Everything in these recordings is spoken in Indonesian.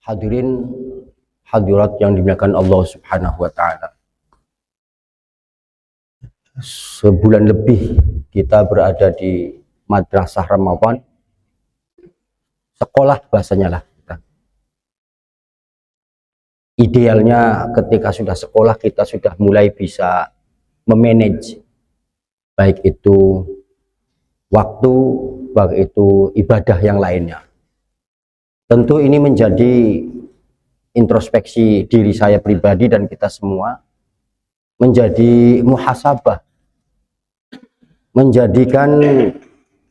Hadirin hadirat yang dimuliakan Allah Subhanahu wa taala. Sebulan lebih kita berada di Madrasah Ramadan. Sekolah bahasanya lah. Idealnya ketika sudah sekolah kita sudah mulai bisa memanage baik itu waktu, baik itu ibadah yang lainnya. Tentu ini menjadi introspeksi diri saya pribadi dan kita semua, menjadi muhasabah, menjadikan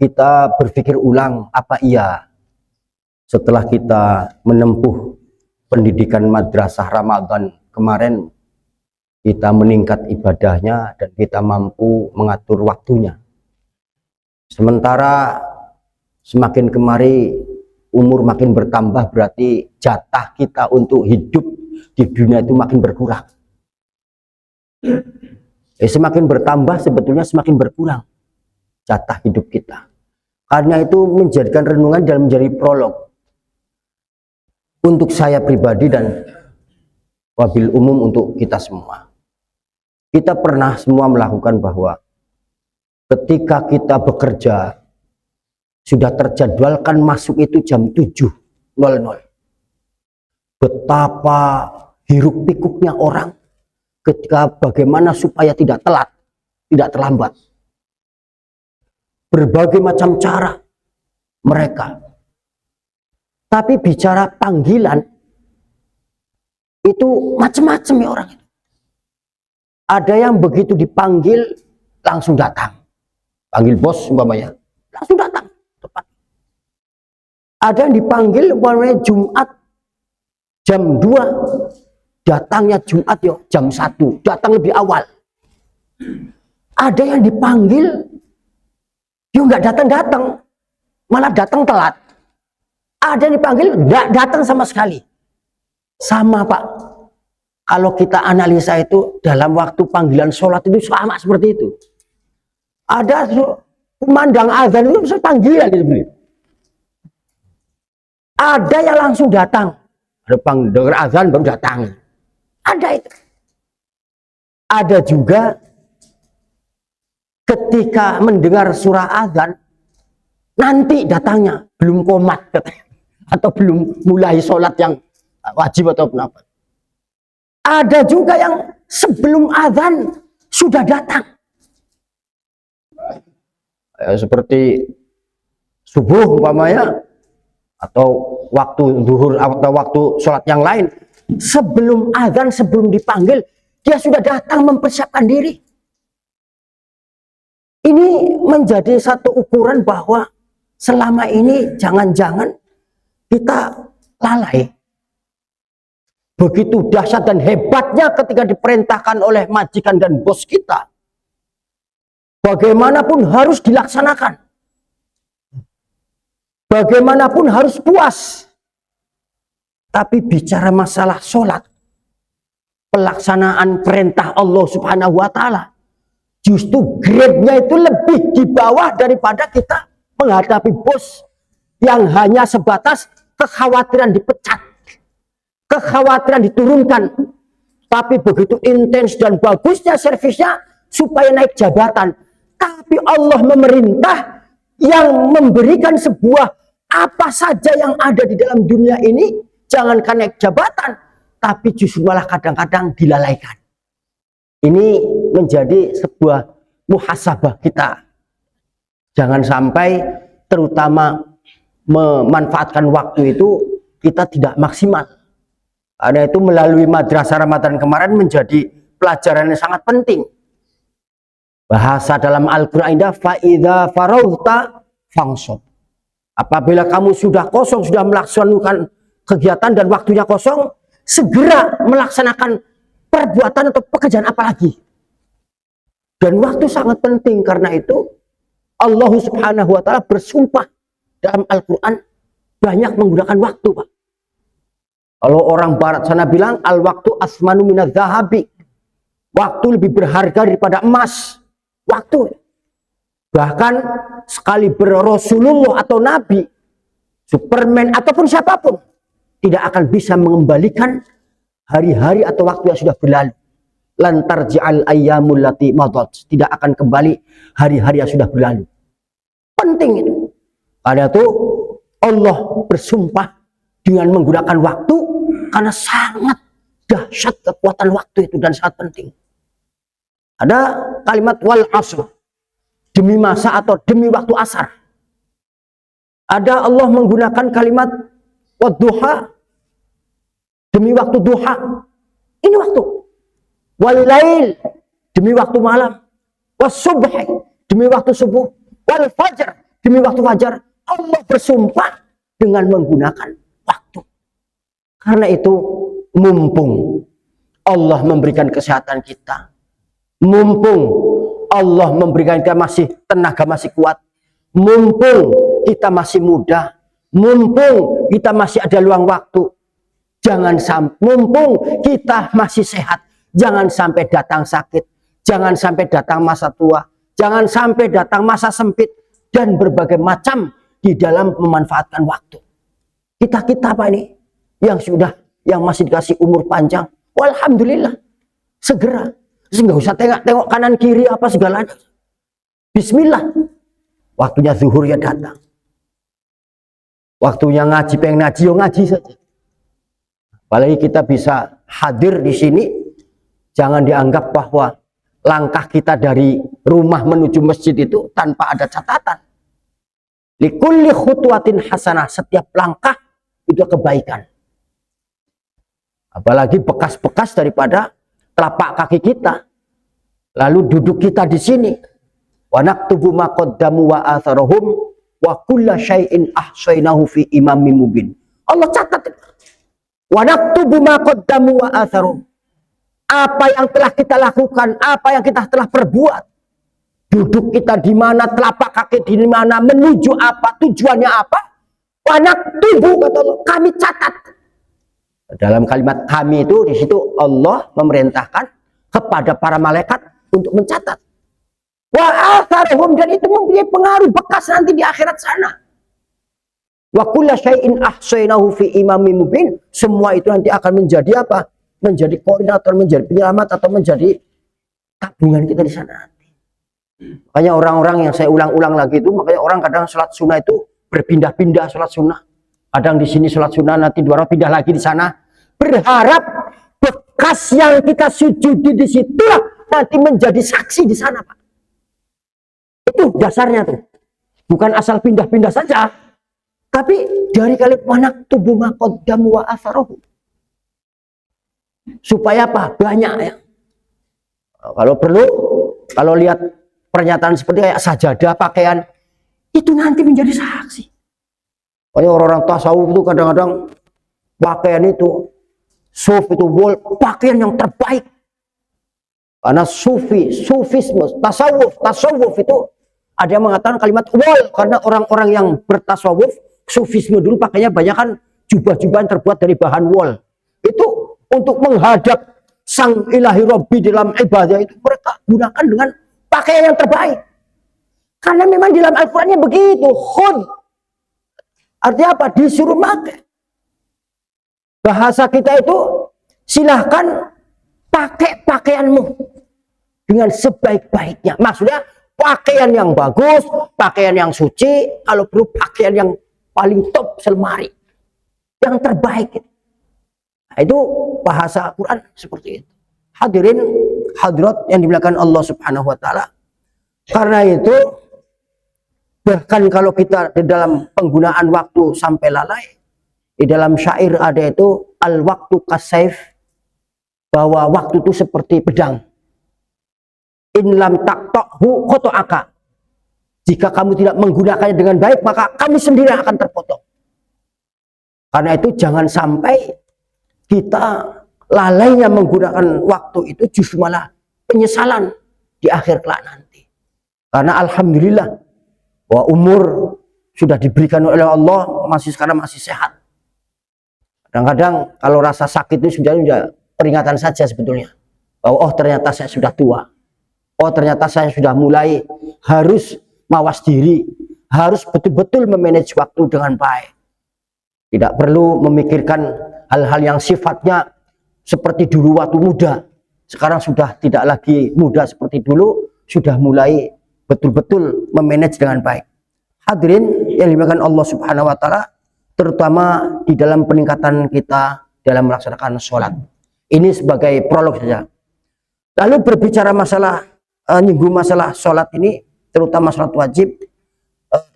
kita berpikir ulang apa iya setelah kita menempuh pendidikan Madrasah Ramadan kemarin kita meningkat ibadahnya dan kita mampu mengatur waktunya. Sementara semakin kemari umur makin bertambah, berarti jatah kita untuk hidup di dunia itu makin berkurang. Semakin bertambah sebetulnya semakin berkurang jatah hidup kita. Karena itu menjadikan renungan dan menjadi prolog untuk saya pribadi dan wabil umum untuk kita semua. Kita pernah semua melakukan bahwa ketika kita bekerja sudah terjadwalkan masuk itu jam 7.00. Betapa hiruk pikuknya orang ketika bagaimana supaya tidak telat, tidak terlambat. Berbagai macam cara mereka. Tapi bicara panggilan itu macam-macam ya orang itu. Ada yang begitu dipanggil langsung datang. Panggil bos umpamanya, langsung datang. Tepat. Ada yang dipanggil umpamanya Jumat jam 2, datangnya Jumat ya jam 1, datang lebih awal. Ada yang dipanggil ya nggak datang-datang, malah datang telat. Ada yang dipanggil nggak datang sama sekali. Sama Pak, kalau kita analisa itu dalam waktu panggilan sholat itu sama seperti itu. Ada kumandang azan itu bisa panggilan itu. Ada yang langsung datang. Ada dengar azan baru datang. Ada itu. Ada juga ketika mendengar surah azan nanti datangnya belum qomat atau belum mulai sholat yang wajib atau apa. Ada juga yang sebelum azan sudah datang. Seperti subuh umpamanya atau waktu zuhur atau waktu sholat yang lain, sebelum azan, sebelum dipanggil dia sudah datang mempersiapkan diri. Ini menjadi satu ukuran bahwa selama ini jangan-jangan kita lalai. Begitu dahsyat dan hebatnya ketika diperintahkan oleh majikan dan bos kita, bagaimanapun harus dilaksanakan. Bagaimanapun harus puas. Tapi bicara masalah sholat, pelaksanaan perintah Allah Subhanahu wa ta'ala, justru grade-nya itu lebih di bawah daripada kita menghadapi bos yang hanya sebatas kekhawatiran dipecat, kekhawatiran diturunkan. Tapi begitu intens dan bagusnya servisnya supaya naik jabatan. Tapi Allah memerintah yang memberikan sebuah apa saja yang ada di dalam dunia ini, jangankan naik jabatan, tapi justru malah kadang-kadang dilalaikan. Ini menjadi sebuah muhasabah kita. Jangan sampai terutama memanfaatkan waktu itu kita tidak maksimal. Karena itu melalui Madrasah Ramadan kemarin menjadi pelajaran yang sangat penting. Bahasa dalam Al-Quran indah, fa'idha farauta fangsob. Apabila kamu sudah kosong, sudah melaksanakan kegiatan dan waktunya kosong, segera melaksanakan perbuatan atau pekerjaan apa lagi. Dan waktu sangat penting, karena itu Allah Subhanahu wa ta'ala bersumpah dalam Al-Quran banyak menggunakan waktu, Pak. Kalau orang barat sana bilang al-waktu asmanu minadz zahabi. Waktu lebih berharga daripada emas. Waktu. Bahkan sekali Rasulullah atau Nabi, Superman ataupun siapapun, tidak akan bisa mengembalikan hari-hari atau waktu yang sudah berlalu. Lantar ji'al ayyamul lati madat, tidak akan kembali hari-hari yang sudah berlalu. Penting itu. Karena itu Allah bersumpah dengan menggunakan waktu karena sangat dahsyat kekuatan waktu itu dan sangat penting. Ada kalimat wal asr, demi masa atau demi waktu asar. Ada Allah menggunakan kalimat wadduha, demi waktu duha. Ini waktu. Wal lail, demi waktu malam. Was subhi, demi waktu subuh. Wal fajar, demi waktu fajar. Allah bersumpah dengan menggunakan waktu. Karena itu mumpung Allah memberikan kesehatan kita, mumpung Allah memberikan kita masih tenaga masih kuat, mumpung kita masih muda, mumpung kita masih ada luang waktu, jangan sampai, mumpung kita masih sehat, jangan sampai datang sakit, jangan sampai datang masa tua, jangan sampai datang masa sempit dan berbagai macam di dalam memanfaatkan waktu. Kita apa ini yang masih dikasih umur panjang, walhamdulillah, segera, nggak usah tengok kanan kiri apa segalanya. Bismillah, waktunya zuhur ya datang, waktunya ngaji, pengen ngaji ya ngaji saja. Apalagi kita bisa hadir di sini, jangan dianggap bahwa langkah kita dari rumah menuju masjid itu tanpa ada catatan. Likulli khutwatin hasanah, setiap langkah itu kebaikan. Apalagi bekas-bekas daripada telapak kaki kita. Lalu duduk kita di sini. Wa naktubu ma qaddamu wa atharahum wa kulla syai'in ahsaynahu fi imamin mubin. Allah catat. Wa naktubu ma qaddamu wa atharahum. Apa yang telah kita lakukan, apa yang kita telah perbuat. Duduk kita di mana, telapak kaki di mana, menuju apa, tujuannya apa. Wa naktubu, kata Allah, kami catat. Dalam kalimat kami itu, di situ Allah memerintahkan kepada para malaikat untuk mencatat. Wa atharhum, dan itu mempunyai pengaruh bekas nanti di akhirat sana. Wa kulla syai'in ahsaynahu fi imamin mubin. Semua itu nanti akan menjadi apa? Menjadi koordinator, menjadi penyelamat, atau menjadi tabungan kita di sana. Makanya orang-orang yang saya ulang-ulang lagi itu, makanya orang kadang sholat sunnah itu berpindah-pindah sholat sunnah. Kadang di sini sholat sunnah, nanti 2 orang pindah lagi di sana. Berharap bekas yang kita sujudi di situlah nanti menjadi saksi di sana, Pak. Itu dasarnya tuh. Bukan asal pindah-pindah saja. Tapi dari kalimat wanaktubu ma qaddamu wa atharuhu. Supaya apa? Banyak ya. Kalau perlu, kalau lihat pernyataan seperti kayak sajadah, pakaian, itu nanti menjadi saksi. Kayak orang-orang tasawuf itu kadang-kadang pakaian itu, suf itu pakaian yang terbaik. Karena sufisme, tasawuf itu ada yang mengatakan kalimat wal, karena orang-orang yang bertasawuf, sufisme dulu pakainya banyak kan jubah-jubah yang terbuat dari bahan wol. Itu untuk menghadap sang ilahi Rabbi dalam ibadah itu mereka gunakan dengan pakaian yang terbaik. Karena memang di dalam Al-Qurannya begitu. Khud. Artinya apa? Disuruh pakai. Bahasa kita itu, silahkan pakai pakaianmu dengan sebaik-baiknya. Maksudnya pakaian yang bagus, pakaian yang suci, kalau perlu pakaian yang paling top selemari. Yang terbaik. Nah, itu bahasa Al-Quran seperti itu. Hadirin hadirat yang dimuliakan Allah Subhanahu wa taala. Karena itu bahkan kalau kita di dalam penggunaan waktu sampai lalai, di dalam syair ada itu al waktu kasaif, bahwa waktu itu seperti pedang. In lam taqtahu qata'aka. Jika kamu tidak menggunakannya dengan baik, maka kamu sendiri akan terpotong. Karena itu jangan sampai kita lalainya menggunakan waktu itu justru malah penyesalan di akhir kelak nanti. Karena alhamdulillah bahwa umur sudah diberikan oleh Allah, sekarang masih sehat. Kadang-kadang kalau rasa sakit itu sudah peringatan saja sebetulnya. Bahwa oh ternyata saya sudah tua. Oh ternyata saya sudah mulai harus mawas diri. Harus betul-betul memanage waktu dengan baik. Tidak perlu memikirkan hal-hal yang sifatnya seperti dulu waktu muda. Sekarang sudah tidak lagi muda seperti dulu, sudah mulai betul-betul memanage dengan baik. Hadirin yang dimuliakan Allah Subhanahu wa taala, terutama di dalam peningkatan kita dalam melaksanakan sholat. Ini sebagai prolog saja. Lalu berbicara masalah nyinggung masalah sholat ini, terutama sholat wajib,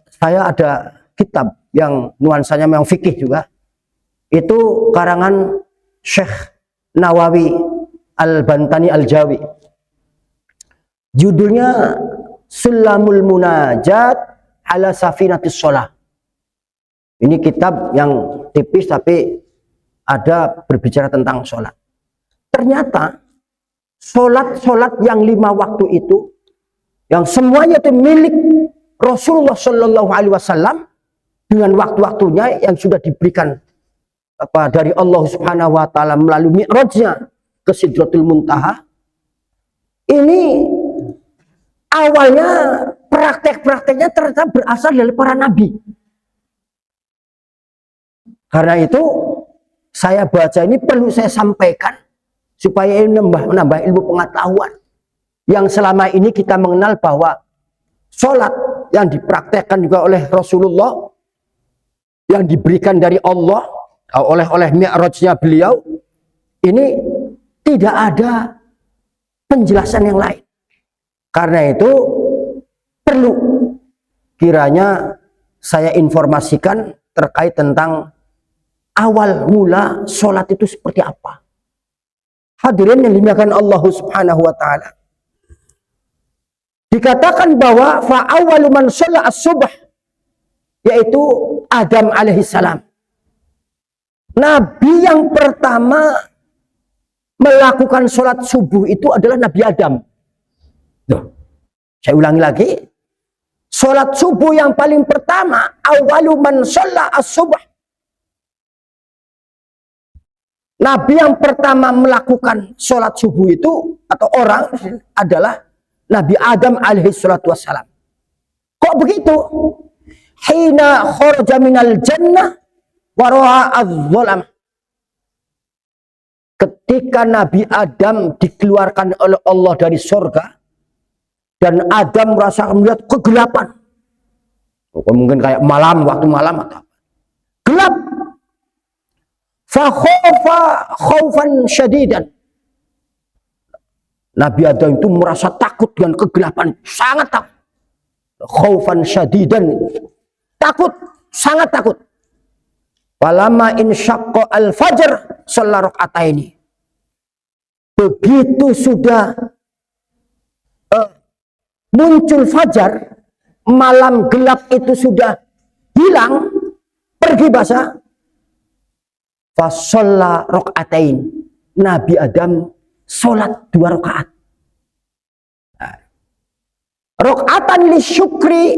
saya ada kitab yang nuansanya memang fikih juga. Itu karangan Syekh Nawawi Al-Bantani Al-Jawi. Judulnya Sulamul Munajat ala Safinatis Sholah. Ini kitab yang tipis tapi ada berbicara tentang sholat. Ternyata sholat yang 5 waktu itu, yang semuanya itu milik Rasulullah Shallallahu Alaihi Wasallam dengan waktu-waktunya yang sudah diberikan dari Allah Subhanahu Wa Taala melalui mi'rajnya ke Sidratul Muntaha. Ini awalnya praktek-prakteknya ternyata berasal dari para nabi. Karena itu saya baca ini perlu saya sampaikan supaya ini menambah ilmu pengetahuan. Yang selama ini kita mengenal bahwa sholat yang dipraktekkan juga oleh Rasulullah, yang diberikan dari Allah oleh mi'rajnya beliau, ini tidak ada penjelasan yang lain. Karena itu perlu kiranya saya informasikan terkait tentang awal mula sholat itu seperti apa. Hadirin yang dimuliakan Allah Subhanahu wa taala. Dikatakan bahwa fa awwalu man shalla as-subh, yaitu Adam alaihissalam. Nabi yang pertama melakukan sholat subuh itu adalah Nabi Adam. Loh, saya ulangi lagi. Sholat subuh yang paling pertama, awwalu man shalla as-subh. Nabi yang pertama melakukan sholat subuh itu atau orang adalah Nabi Adam alaihi salatu wassalam. Kok begitu? Hina kharaja minal jannah wa ra'a adh-dhalam. Ketika Nabi Adam dikeluarkan oleh Allah dari surga dan Adam merasa melihat kegelapan. Mungkin kayak malam, waktu malam atau apa. Gelap. Fa khaufa khaufan syadidan. Nabi Adam itu merasa takut dengan kegelapan, sangat takut. Khaufan syadidan, takut, sangat takut. Falamma insyaqqa al-fajr shalla raka'ataini. Begitu sudah muncul fajar, malam gelap itu sudah hilang, pergi basah. Fa shalla raka'atain. Nabi Adam sholat 2 rakaat. Rakaatan li syukri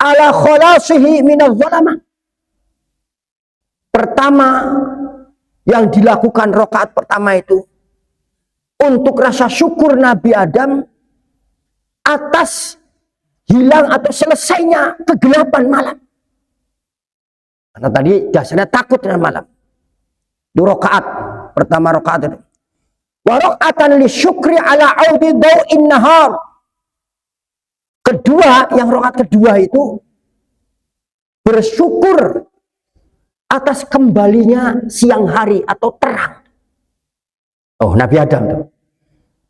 ala khalasihi minadh dhalamah. Pertama yang dilakukan rakaat pertama itu untuk rasa syukur Nabi Adam atas hilang atau selesainya kegelapan malam. Karena tadi dasarnya takut dengan malam. 2 rakaat, pertama rakaat itu. Wa raka'atan li syukri ala audi dau'in nahar. Kedua, yang rakaat kedua itu bersyukur atas kembalinya siang hari atau terang. Oh, Nabi Adam tuh.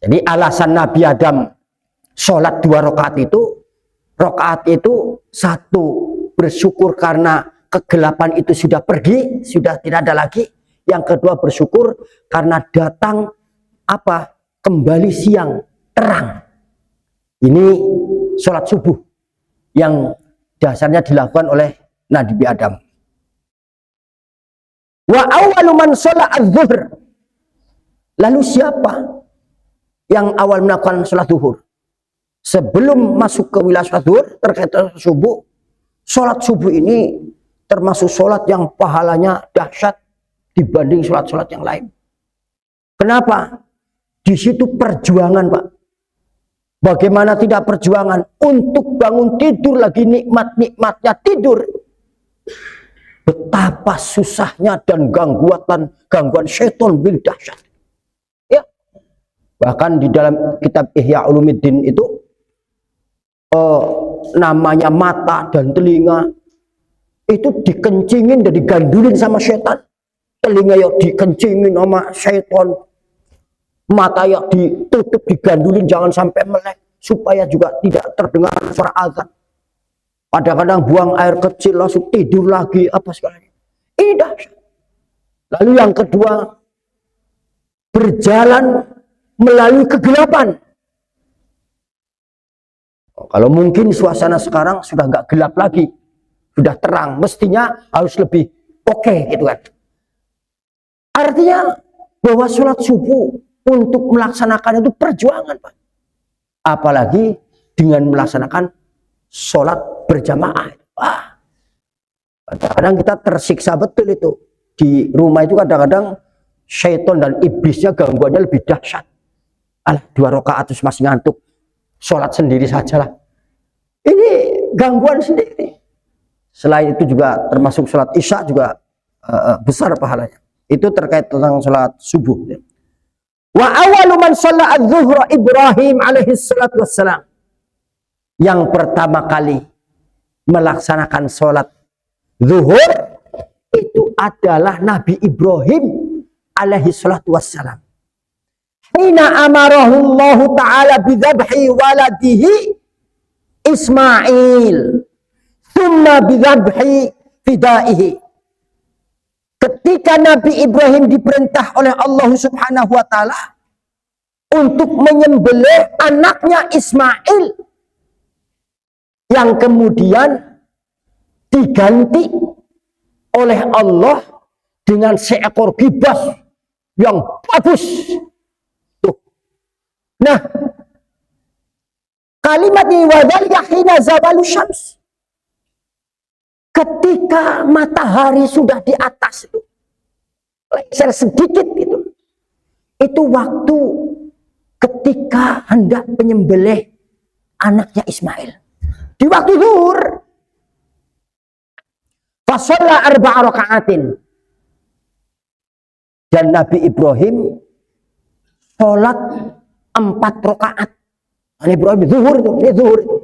Jadi alasan Nabi Adam sholat 2 rakaat itu satu, bersyukur karena kegelapan itu sudah pergi, sudah tidak ada lagi. Yang kedua, bersyukur karena datang kembali siang terang. Ini sholat subuh yang dasarnya dilakukan oleh Nabi Adam. Wa awwalu man sholat az-zuhr. Lalu siapa yang awal melakukan sholat zuhur? Sebelum masuk ke wilayah sholat zuhur terkait subuh, sholat subuh ini termasuk sholat yang pahalanya dahsyat dibanding sholat-sholat yang lain. Kenapa? Di situ perjuangan, Pak. Bagaimana tidak perjuangan untuk bangun tidur lagi nikmat-nikmatnya tidur. betapa susahnya dan gangguan syaitan bil dahsyat. Ya. Bahkan di dalam kitab Ihya Ulumuddin itu namanya mata dan telinga itu dikencingin dan digandulin sama syaitan. Telinga ya dikencingin sama syaitan, mata ya ditutup digandulin jangan sampai melek supaya juga tidak terdengar suara azan. Kadang-kadang buang air kecil langsung tidur lagi apa segalanya. Ini dahsyat. Lalu yang kedua, berjalan melalui kegelapan. Kalau mungkin suasana sekarang sudah nggak gelap lagi, sudah terang, mestinya harus lebih oke gitu kan. Artinya bahwa sholat subuh untuk melaksanakan itu perjuangan, Pak. Apalagi dengan melaksanakan sholat berjamaah. Kadang-kadang kita tersiksa betul itu. Di rumah itu kadang-kadang syaitan dan iblisnya gangguannya lebih dahsyat. Alah, 2 rakaat terus masih ngantuk. Sholat sendiri sajalah. Ini gangguan sendiri. Selain itu juga termasuk sholat isya juga besar pahalanya. Itu terkait tentang sholat subuh. Wa awalu man shalla adz-zuhra Ibrahim alaihi salatu wassalam. Yang pertama kali melaksanakan sholat zuhur itu adalah Nabi Ibrahim alaihi salatu wassalam. Hina amarahu Allah Ta'ala bidhabhi waladihi Ismail thumma bidhabhi fidaihi. Ketika Nabi Ibrahim diperintah oleh Allah Subhanahu wa Ta'ala untuk menyembelih anaknya Ismail yang kemudian diganti oleh Allah dengan seekor kibas yang bagus. Tuh. Nah, kalimat ini wadhalika hina zawalu syams. Ketika matahari sudah di atas itu, lengser sedikit itu waktu ketika hendak menyembelih anaknya Ismail. Di waktu zuhur, fasalla 4 rakaatin. Dan Nabi Ibrahim sholat 4 rakaat. Nabi Ibrahim zuhur itu, ini zuhur itu.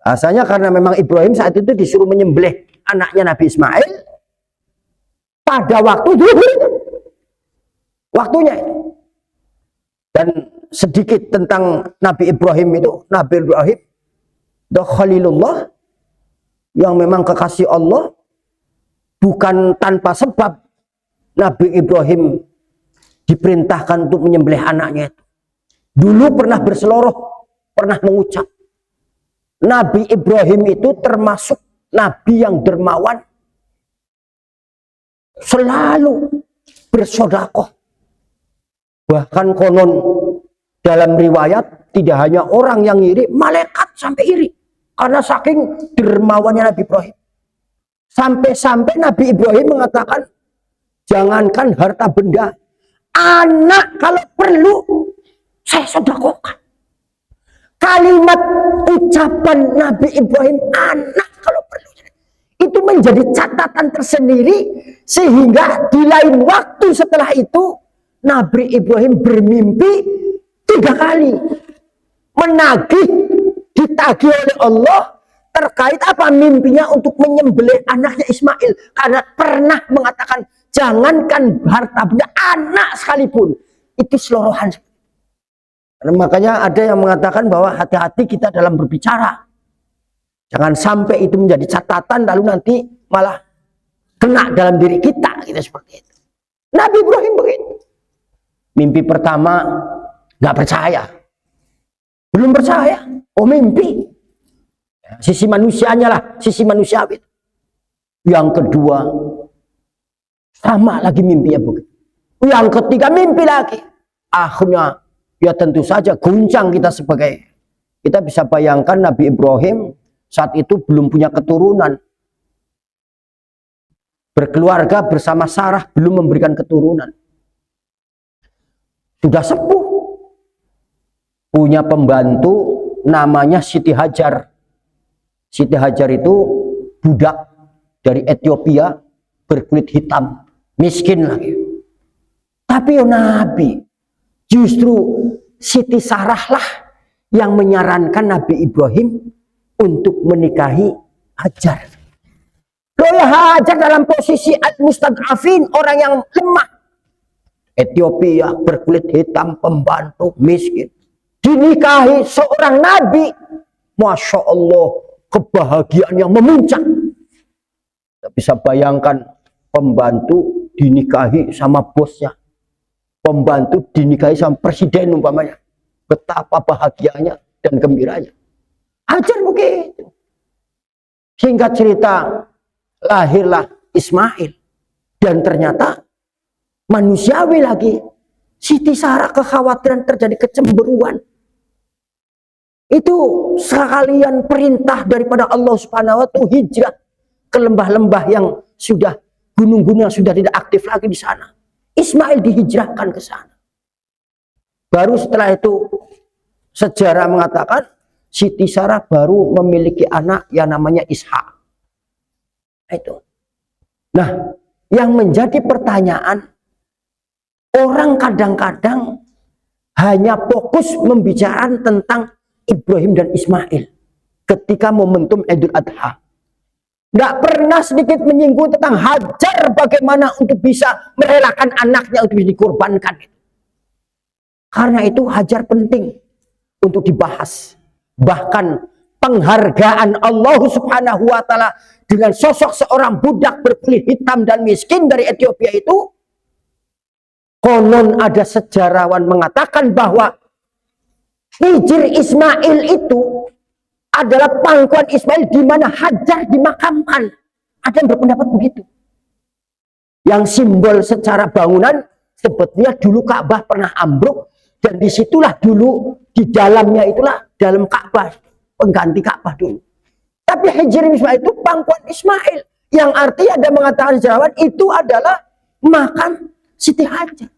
Asalnya karena memang Ibrahim saat itu disuruh menyembelih anaknya Nabi Ismail pada waktu zuhur itu. Waktunya itu. Dan sedikit tentang Nabi Ibrahim itu, Nabi Ibrahim Khalilullah yang memang kekasih Allah, bukan tanpa sebab Nabi Ibrahim diperintahkan untuk menyembelih anaknya itu. Dulu pernah berseloroh, pernah mengucap, Nabi Ibrahim itu termasuk Nabi yang dermawan, selalu bersedekah. Bahkan konon dalam riwayat tidak hanya orang yang iri, malaikat sampai iri. Karena saking dermawannya Nabi Ibrahim. Sampai-sampai Nabi Ibrahim mengatakan, jangankan harta benda, anak kalau perlu saya sedekahkan. Kalimat ucapan Nabi Ibrahim, anak kalau perlu, itu menjadi catatan tersendiri, sehingga di lain waktu setelah itu Nabi Ibrahim bermimpi 3 kali, ditagih oleh Allah terkait apa mimpinya untuk menyembelih anaknya Ismail, karena pernah mengatakan jangankan harta benda, anak sekalipun itu selorohan. Makanya ada yang mengatakan bahwa hati-hati kita dalam berbicara, jangan sampai itu menjadi catatan lalu nanti malah kena dalam diri kita, gitu, seperti itu. Nabi Ibrahim begitu. Mimpi pertama nggak percaya, belum percaya, mimpi. Sisi manusianya lah, sisi manusiawi. Yang kedua, sama lagi mimpinya begitu. Yang ketiga mimpi lagi. Akhirnya, ya tentu saja guncang kita bisa bayangkan Nabi Ibrahim saat itu belum punya keturunan. Berkeluarga bersama Sarah, belum memberikan keturunan. Sudah sepuh. Punya pembantu namanya Siti Hajar. Siti Hajar itu budak dari Ethiopia, berkulit hitam, miskin lagi. Tapi Nabi, justru Siti Sarah lah yang menyarankan Nabi Ibrahim untuk menikahi Hajar. Loh ya, Hajar dalam posisi al-mustad'afin, orang yang lemah. Ethiopia, berkulit hitam, pembantu, miskin. Dinikahi seorang Nabi. Masya Allah, kebahagiaan yang memuncak. Tidak bisa bayangkan pembantu dinikahi sama bosnya. Pembantu dinikahi sama presiden umpamanya. Betapa bahagianya dan gembiranya. Hajar begitu. Singkat cerita, lahirlah Ismail. Dan ternyata manusiawi lagi. Siti Sarah kekhawatiran terjadi kecemburuan. Itu sekalian perintah daripada Allah Subhanahu wa ta'ala, hijrah ke lembah-lembah yang sudah, gunung-gunung sudah tidak aktif lagi di sana. Ismail dihijrahkan ke sana. Baru setelah itu sejarah mengatakan Siti Sarah baru memiliki anak yang namanya Ishak. Itu. Nah, yang menjadi pertanyaan, orang kadang-kadang hanya fokus membicarakan tentang Ibrahim dan Ismail ketika momentum Idul Adha. Nggak pernah sedikit menyinggung tentang Hajar bagaimana untuk bisa merelakan anaknya untuk dikorbankan. Karena itu Hajar penting untuk dibahas. Bahkan penghargaan Allah Subhanahu wa ta'ala dengan sosok seorang budak berkulit hitam dan miskin dari Ethiopia itu, konon ada sejarawan mengatakan bahwa hijr Ismail itu adalah pangkuan Ismail di mana Hajar dimakamkan. Ada yang berpendapat begitu. Yang simbol secara bangunan sebetulnya dulu Ka'bah pernah ambruk, dan disitulah dulu di dalamnya itulah dalam Ka'bah, pengganti Ka'bah dulu. Tapi hijr Ismail itu pangkuan Ismail, yang artinya ada mengatakan sejarawan itu adalah makam Siti Hajar.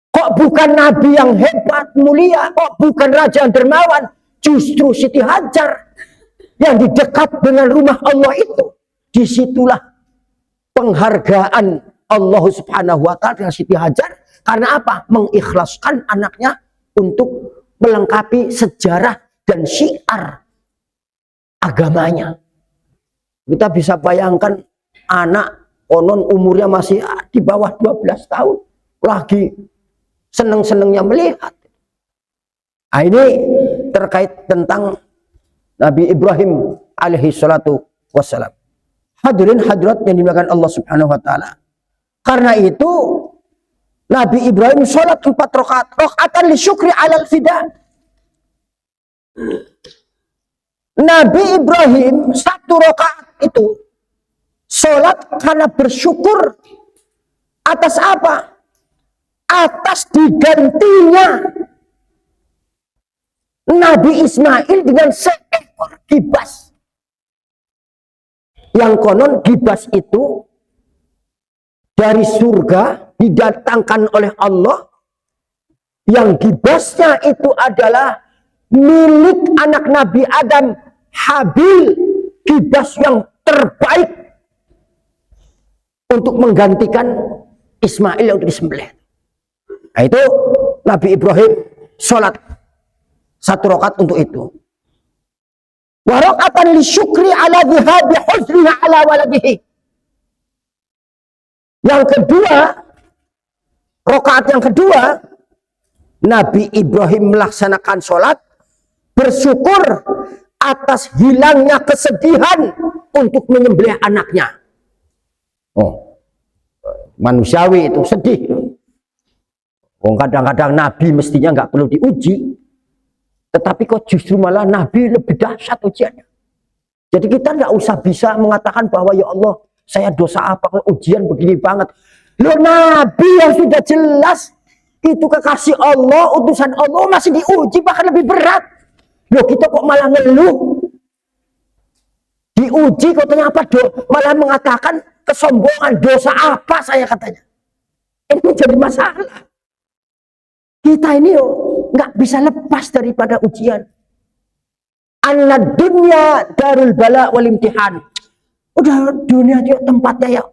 Kok bukan Nabi yang hebat, mulia, kok bukan raja yang dermawan, justru Siti Hajar yang di dekat dengan rumah Allah itu. Disitulah penghargaan Allah Subhanahu wa ta'ala dengan Siti Hajar. Karena apa? Mengikhlaskan anaknya untuk melengkapi sejarah dan syiar agamanya. Kita bisa bayangkan anak konon umurnya masih di bawah 12 tahun. Lagi seneng-senengnya melihat. Nah, ini terkait tentang Nabi Ibrahim alaihi salatu wassalam. Hadirin hadirat yang dimuliakan Allah Subhanahu wa ta'ala. Karena itu Nabi Ibrahim sholat 4 rakaat, rakaatan li syukri alal fida. Nabi Ibrahim 1 rakaat itu sholat karena bersyukur atas apa? Atas digantinya Nabi Ismail dengan seekor gibas. Yang konon gibas itu dari surga didatangkan oleh Allah, yang gibasnya itu adalah milik anak Nabi Adam, Habil, gibas yang terbaik untuk menggantikan Ismail yang disembelih. Nah, itu Nabi Ibrahim sholat 1 rakaat untuk itu. Wa raqatan li syukri ala dhihabi huzniha ala waladihi. Yang kedua, rakaat yang kedua, Nabi Ibrahim melaksanakan sholat bersyukur atas hilangnya kesedihan untuk menyembelih anaknya. Oh, manusiawi itu sedih. Kadang-kadang Nabi mestinya nggak perlu diuji, tetapi kok justru malah Nabi lebih dahsyat ujiannya. Jadi kita nggak usah bisa mengatakan bahwa ya Allah, saya dosa apa kok ujian begini banget. Loh, Nabi yang sudah jelas itu kekasih Allah, utusan Allah, masih diuji bahkan lebih berat. Loh, kita kok malah ngeluh? Diuji katanya apa? Malah mengatakan kesombongan, dosa apa saya katanya. Ini menjadi masalah. Kita ini nggak bisa lepas daripada ujian. Annad dunya darul bala wal imtihan. Udah dunia itu tempatnya ya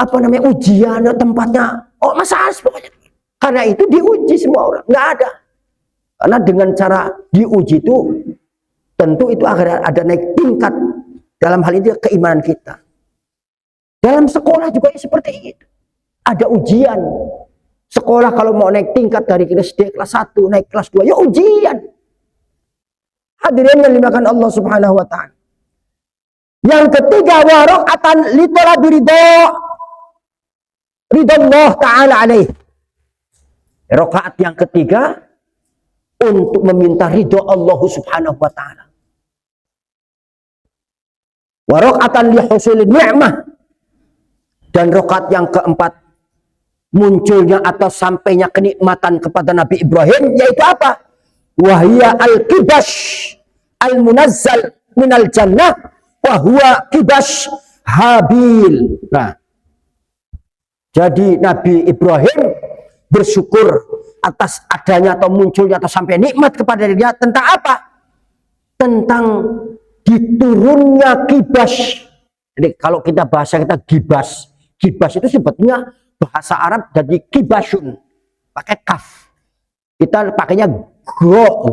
apa namanya ujian, tempatnya masalah pokoknya. Karena itu diuji semua orang, nggak ada. Karena dengan cara diuji itu tentu itu agar ada naik tingkat dalam hal ini keimanan kita. Dalam sekolah juga seperti itu. Ada ujian. Sekolah kalau mau naik tingkat dari kelas D, kelas 1, naik kelas 2, ya ujian. Hadirin yang dimakan Allah Subhanahu wa taala. Yang ketiga, waraqatan li talabi ridha Allah taala alaih. Rakaat yang ketiga untuk meminta ridho Allah Subhanahu wa taala. Wa raqatan li husulin ni'mah. Dan rakaat yang keempat munculnya atau sampainya kenikmatan kepada Nabi Ibrahim, yaitu apa? Wahia al-kibash al-munazzal minal jannah wa huwa kibash Habil. Nah, jadi Nabi Ibrahim bersyukur atas adanya atau munculnya atau sampai nikmat kepada dia tentang apa? Tentang diturunnya kibas. Jadi kalau kita bahasa kita gibas. Gibas itu sebetulnya bahasa Arab jadi kibasun. Pakai kaf. Kita pakainya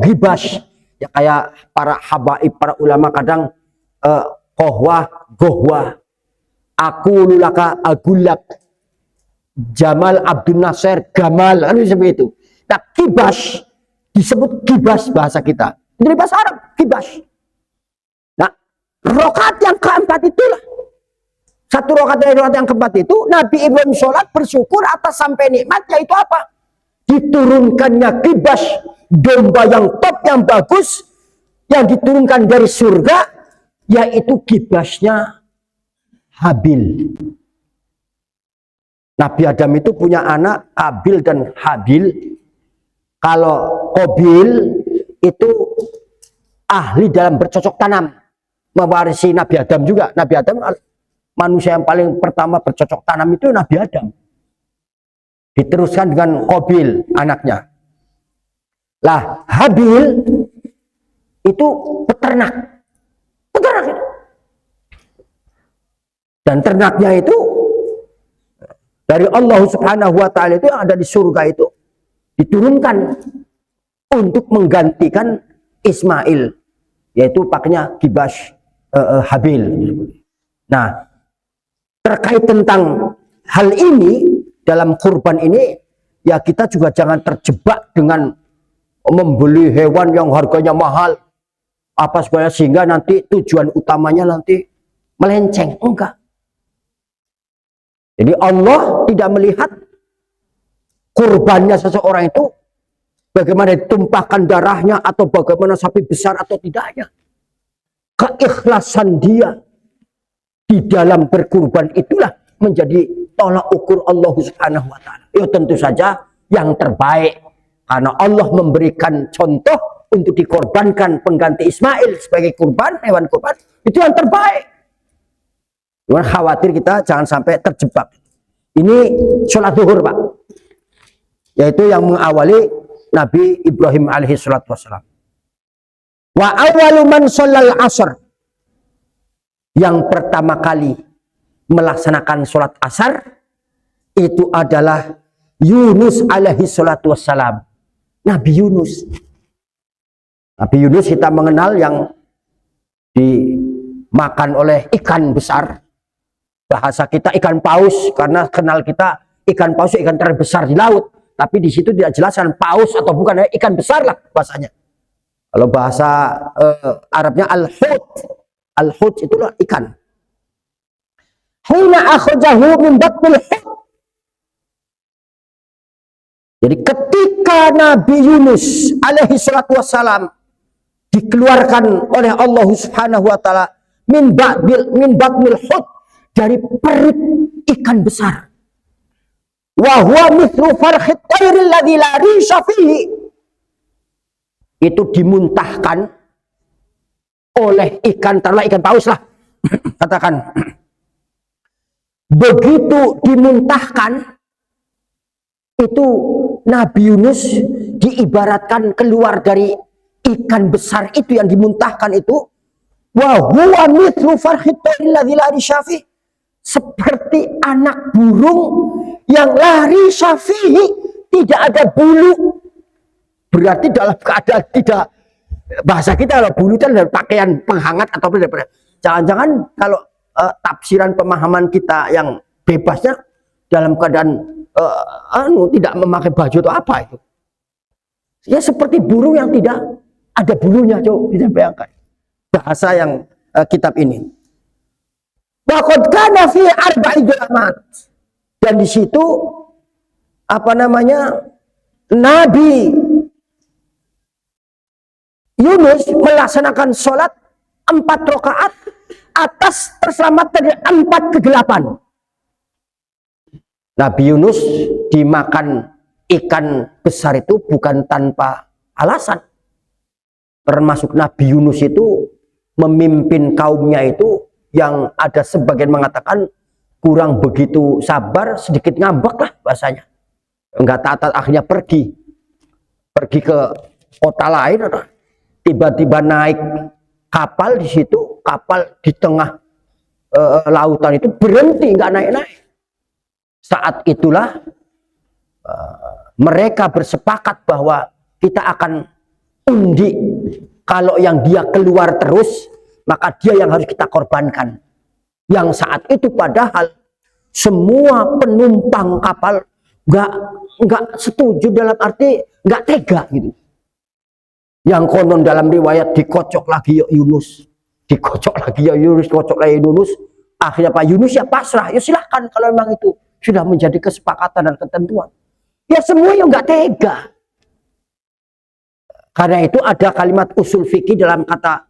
gibas. Ya kayak para habaib, para ulama kadang kohwah, gohwah. Aku lulaka agulak. Jamal Abdul Nasir Gamal, kan seperti itu. Nah, kibas disebut kibas bahasa kita. Dari bahasa Arab, kibas. Nah, rakaat yang keempat itulah. Satu rakaat dari rakaat yang keempat itu Nabi Ibrahim sholat bersyukur atas sampai nikmat, yaitu apa? Diturunkannya kibas, domba yang top, yang bagus, yang diturunkan dari surga, yaitu kibasnya Habil. Nabi Adam itu punya anak Qabil dan Habil. Kalau Qabil itu ahli dalam bercocok tanam, mewarisi Nabi Adam juga. Nabi Adam manusia yang paling pertama bercocok tanam itu Nabi Adam. Diteruskan dengan Qabil anaknya. Lah Habil itu peternak. Peternak itu. Dan ternaknya itu dari Allah Subhanahu wa taala itu yang ada di surga itu diturunkan untuk menggantikan Ismail, yaitu pakainya kibas Habil. Nah, terkait tentang hal ini dalam kurban ini, ya kita juga jangan terjebak dengan membeli hewan yang harganya mahal apa segala sehingga nanti tujuan utamanya nanti melenceng. Enggak. Jadi Allah tidak melihat kurbannya seseorang itu bagaimana ditumpahkan darahnya atau bagaimana sapi besar atau tidaknya. Keikhlasan dia di dalam berkurban itulah menjadi tolak ukur Allah Subhanahu wa taala. Ya tentu saja yang terbaik karena Allah memberikan contoh untuk dikorbankan pengganti Ismail sebagai kurban, hewan kurban, itu yang terbaik. Cuma khawatir kita jangan sampai terjebak. Ini sholat zuhur, Pak. Yaitu yang mengawali Nabi Ibrahim alaihi salatu wassalam. Wa awalu man sholal asr. Yang pertama kali melaksanakan sholat asar itu adalah Yunus alaihi salatu wassalam. Nabi Yunus. Nabi Yunus kita mengenal yang dimakan oleh ikan besar. Bahasa kita ikan paus, karena kenal kita ikan paus ikan terbesar di laut. Tapi di situ tidak jelaskan paus atau bukan, ikan besar lah bahasanya. Kalau bahasa Arabnya al-hut. Al-hut itulah ikan. Hina akhajahu min batnil hut. Jadi ketika Nabi Yunus alaihi salatu wassalam dikeluarkan oleh Allah Subhanahu wa taala min batnil hut, dari perut ikan besar. Wa huwa mithlu farkhit thayril ladzi la risha fihi. Itu dimuntahkan oleh ikan, taruhlah ikan paus lah. Katakan. Begitu dimuntahkan itu Nabi Yunus diibaratkan keluar dari ikan besar itu yang dimuntahkan itu Wa huwa mithlu farhit tayri alladzi la risyafi, seperti anak burung yang lari syafihi, tidak ada bulu. Berarti dalam keadaan tidak, bahasa kita kalau bulu itu adalah pakaian penghangat atau daripada. Jangan-jangan kalau tafsiran pemahaman kita yang bebasnya dalam keadaan tidak memakai baju atau apa itu. Ya seperti burung yang tidak ada bulunya, coba bisa bayangkan bahasa yang kitab ini. Waqad kana fi arba'i dalamat, dan di situ Nabi Yunus melaksanakan sholat 4 rakaat atas terselamat dari 4 kegelapan. Nabi Yunus dimakan ikan besar itu bukan tanpa alasan. Termasuk Nabi Yunus itu memimpin kaumnya itu yang ada sebagian mengatakan kurang begitu sabar, sedikit ngambek lah bahasanya. Enggak taat, akhirnya pergi ke kota lain. Tiba-tiba naik kapal, di situ kapal di tengah lautan itu berhenti, nggak naik-naik. Saat itulah mereka bersepakat bahwa kita akan undi, kalau yang dia keluar terus maka dia yang harus kita korbankan. Yang saat itu padahal semua penumpang kapal nggak setuju, dalam arti nggak tega gitu. Yang konon dalam riwayat dikocok lagi ya Yunus, dikocok lagi ya Yunus, kocok lagi Yunus. Akhirnya Pak Yunus ya pasrah, ya silahkan kalau memang itu sudah menjadi kesepakatan dan ketentuan. Ya semua yang nggak tega. Karena itu ada kalimat usul fikih dalam kata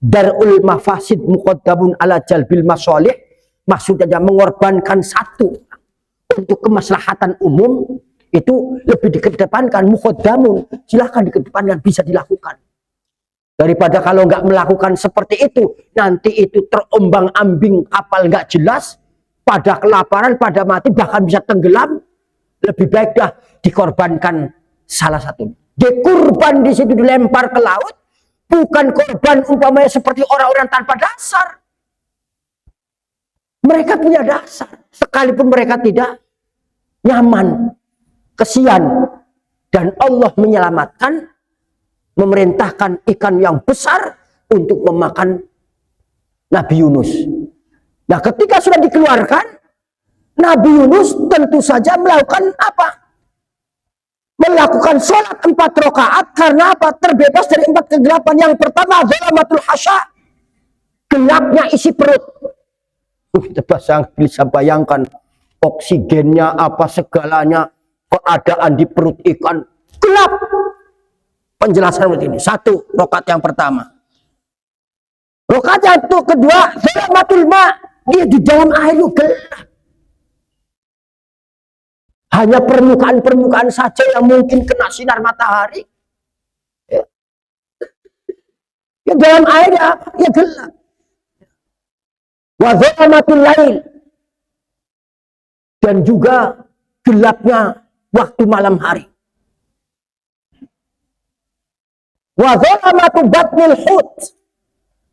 darul mafasid muqaddamun ala jalbil masolih. Maksudnya mengorbankan satu untuk kemaslahatan umum itu lebih dikedepankan, muqaddamun, silahkan dikedepankan, bisa dilakukan. Daripada kalau nggak melakukan seperti itu, nanti itu terombang-ambing, kapal nggak jelas, pada kelaparan, pada mati, bahkan bisa tenggelam. Lebih baik dah dikorbankan salah satu. Dikorban di situ, dilempar ke laut, bukan korban umpamanya seperti orang-orang tanpa dasar. Mereka punya dasar, sekalipun mereka tidak nyaman. Kesian, dan Allah menyelamatkan, memerintahkan ikan yang besar untuk memakan Nabi Yunus. Nah, ketika sudah dikeluarkan, Nabi Yunus tentu saja melakukan apa? Melakukan sholat 4 rakaat karena apa? Terbebas dari 4 kegelapan. Yang pertama, zalamatul hasya, gelapnya isi perut. Kita bisa bayangkan oksigennya apa segalanya, keadaan di perut ikan gelap. Penjelasan begini, 1 rakaat yang pertama. Rakaat yang kedua, zalamatul ma, dia di dalam air itu gelap. Hanya permukaan-permukaan saja yang mungkin kena sinar matahari. Ya dalam air ya gelap. Wa zalamatul lail, dan juga gelapnya waktu malam hari. Wa zalamatu batnil hut,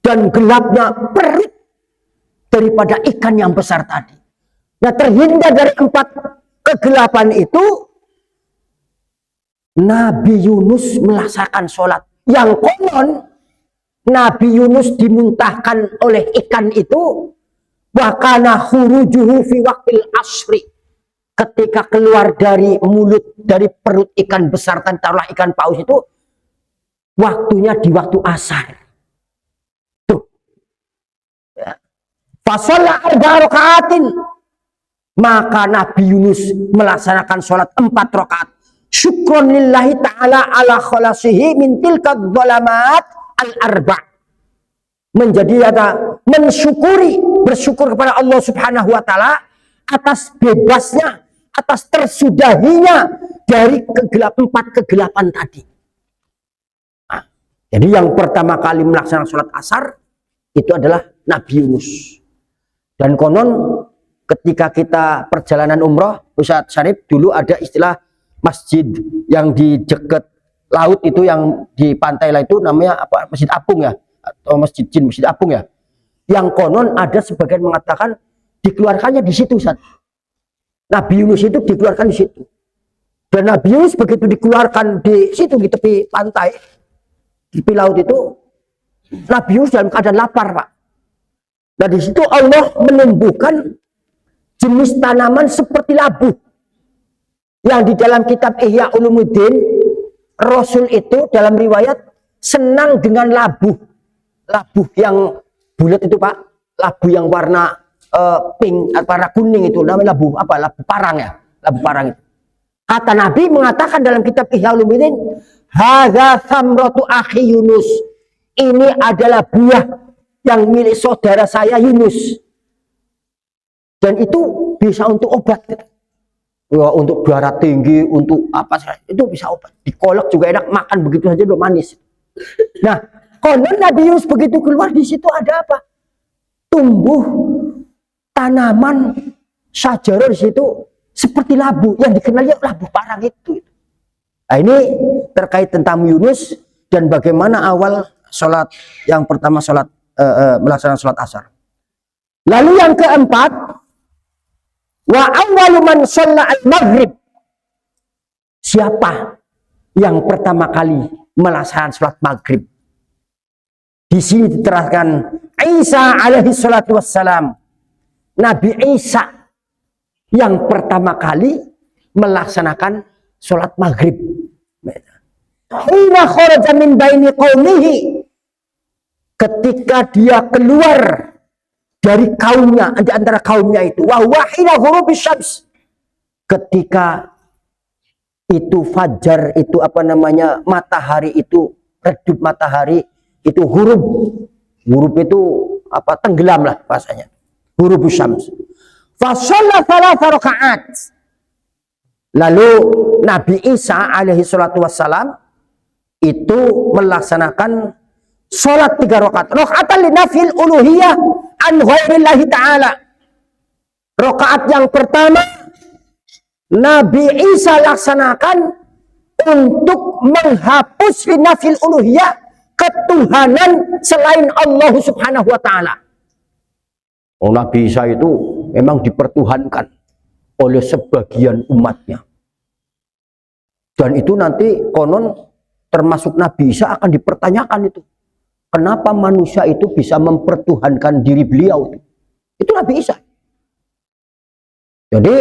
dan gelapnya perut daripada ikan yang besar tadi. Nah, terhindar dari 4 kegelapan itu, Nabi Yunus melaksanakan sholat. Yang konon Nabi Yunus dimuntahkan oleh ikan itu, wakana khurujuhu fi waqtil asri, ketika keluar dari mulut, dari perut ikan besar, taruhlah ikan paus itu, waktunya di waktu asar. Tuh. Fasalla 4 rakaatin, maka Nabi Yunus melaksanakan sholat 4 rakaat. Syukron lillahi ta'ala ala khalasihi min tilka dhalamat al-arba'. Menjadi mensyukuri, bersyukur kepada Allah Subhanahu wa ta'ala atas bebasnya, atas tersudahinya dari 4 kegelapan tadi. Nah, jadi yang pertama kali melaksanakan sholat asar itu adalah Nabi Yunus. Dan konon ketika kita perjalanan umroh, Ustaz Syarif, dulu ada istilah masjid yang di dekat laut itu, yang di pantai lah itu namanya apa? Masjid Apung ya. atau Masjid Jin, Masjid Apung ya. Yang konon ada sebagian mengatakan dikeluarkannya di situ, Ustaz. Nabi Yunus itu dikeluarkan di situ. Dan Nabi Yunus begitu dikeluarkan di situ di tepi pantai, di tepi laut itu, Nabi Yunus dalam keadaan lapar, Pak. Nah di situ Allah menumbuhkan jenis tanaman seperti labu. Yang di dalam kitab Ihya Ulumuddin, Rasul itu dalam riwayat senang dengan labu. Labu yang bulat itu, Pak. Labu yang warna pink, warna kuning itu namanya labu apa? Labu parang ya. Labu parang itu. Kata Nabi mengatakan dalam kitab Ihya Ulumuddin, hadza thamratu akhi Yunus. Ini adalah buah yang milik saudara saya Yunus. Dan itu bisa untuk obat. Ya, untuk darah tinggi, untuk apa saja, itu bisa obat. Dikolak juga enak, makan begitu saja udah manis. Nah, konon Nabi Yunus begitu keluar di situ ada apa? Tumbuh tanaman syajarah di situ seperti labu yang dikenalnya labu parang itu. Nah, ini terkait tentang Yunus dan bagaimana awal sholat yang pertama melaksanakan sholat asar. Lalu yang keempat, wa awwalu man shalla al-maghrib. Siapa yang pertama kali melaksanakan sholat maghrib? Di sini diterangkan Isa alaihi salatu wassalam. Nabi Isa yang pertama kali melaksanakan sholat maghrib. Hina kharaja min baini qaumihi, ketika dia keluar dari kaumnya, di antara kaumnya itu, wa huwa hina ghurubis syams, ketika itu fajar itu apa namanya, matahari itu redup, matahari itu ghurub itu apa, tenggelam lah bahasanya, ghurubus syams. Fa shalla thalatha rakaat. Lalu Nabi Isa alaihi salatu wassalam itu melaksanakan sholat 3 rakaat. Rakaatan linafil uluhiyah an ghairillahi ta'ala. Rakaat yang pertama Nabi Isa laksanakan untuk menghapus linafil uluhiyah, ketuhanan selain Allah subhanahu wa ta'ala. Oh, Nabi Isa itu memang dipertuhankan oleh sebagian umatnya. Dan itu nanti konon termasuk Nabi Isa akan dipertanyakan itu. Kenapa manusia itu bisa mempertuhankan diri beliau itu? Itu Nabi Isa. Jadi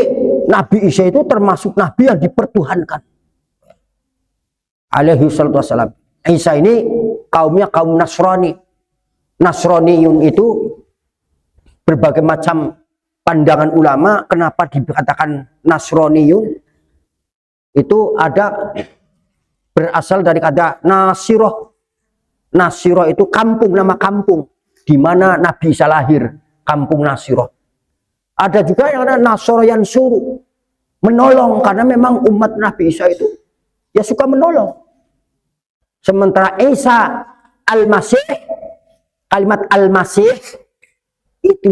Nabi Isa itu termasuk Nabi yang dipertuhankan. Alaihi salatu wassalam. Isa ini kaumnya kaum Nasrani. Nasraniyun itu berbagai macam pandangan ulama kenapa dikatakan Nasraniyun. Itu ada berasal dari kata Nasiroh. Nasiroh itu kampung, nama kampung di mana Nabi Isa lahir, kampung Nasiroh. Ada juga yang ada Nasoro yang suruh menolong, karena memang umat Nabi Isa itu ya suka menolong. Sementara Isa Al-Masih, kalimat Al-Masih itu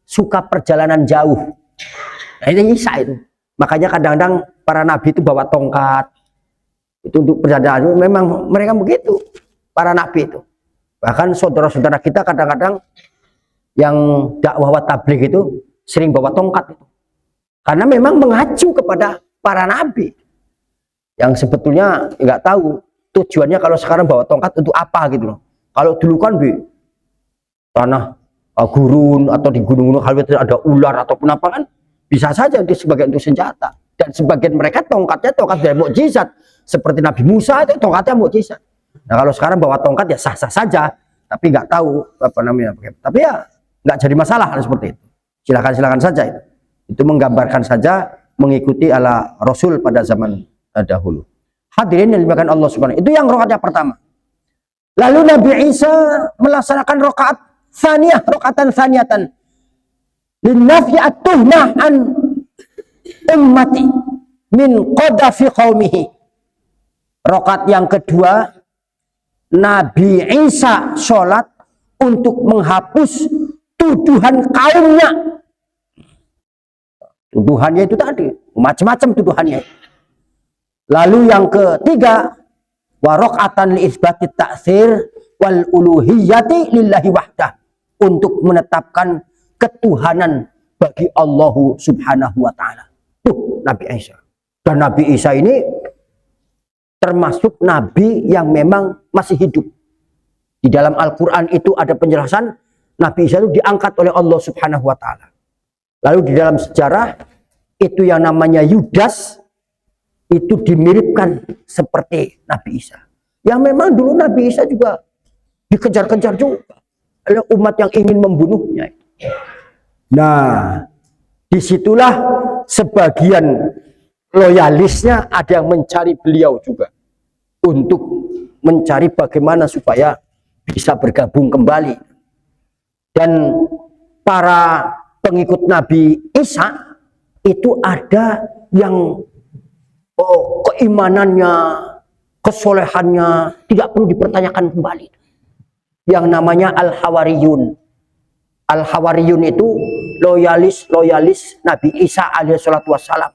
suka perjalanan jauh. Nah, ini Isa itu. Makanya kadang-kadang para nabi itu bawa tongkat. Itu untuk perjalanan, memang mereka begitu. Para nabi itu, bahkan saudara-saudara kita kadang-kadang yang dakwah tabligh itu sering bawa tongkat itu, karena memang mengacu kepada para nabi yang sebetulnya nggak tahu tujuannya kalau sekarang bawa tongkat untuk apa gitu loh. Kalau dulu kan di tanah gurun atau di gunung-gunung kalau ada ular ataupun apa kan bisa saja untuk sebagian untuk senjata, dan sebagian mereka tongkat dari mukjizat seperti Nabi Musa itu tongkatnya mukjizat. Nah kalau sekarang bawa tongkat ya sah-sah saja, tapi nggak tahu apa namanya. Tapi ya nggak jadi masalah seperti itu. Silakan saja itu. Itu menggambarkan saja mengikuti ala Rasul pada zaman dahulu. Hadirin yang dimuliakan Allah Subhanahu. Itu yang rakaat yang pertama. Lalu Nabi Isa melaksanakan rakaat tsaniyah, rakaatan tsaniyatan. Linnafi at-tuhmah an ummati min qadafi qaumihi. Rakaat yang kedua Nabi Isa sholat untuk menghapus tuduhan kaumnya. Tuduhannya itu tadi macam-macam tuduhannya. Lalu yang ketiga, wa rakaatan li isbatit ta'tsir wal uluhiyati lillahi wahdah, untuk menetapkan ketuhanan bagi Allah Subhanahu wa taala. Tuh Nabi Isa. Dan Nabi Isa ini termasuk nabi yang memang masih hidup. Di dalam Al-Qur'an itu ada penjelasan Nabi Isa itu diangkat oleh Allah Subhanahu wa taala. Lalu di dalam sejarah itu yang namanya Yudas itu dimiripkan seperti Nabi Isa. Yang memang dulu Nabi Isa juga dikejar-kejar juga oleh umat yang ingin membunuhnya. Nah, disitulah sebagian loyalisnya ada yang mencari beliau juga untuk mencari bagaimana supaya bisa bergabung kembali. Dan para pengikut Nabi Isa itu ada yang keimanannya, kesolehannya tidak perlu dipertanyakan kembali. Yang namanya Al-Hawariyun. Al-Hawariyun itu loyalis Nabi Isa alaihissalatu wassalam.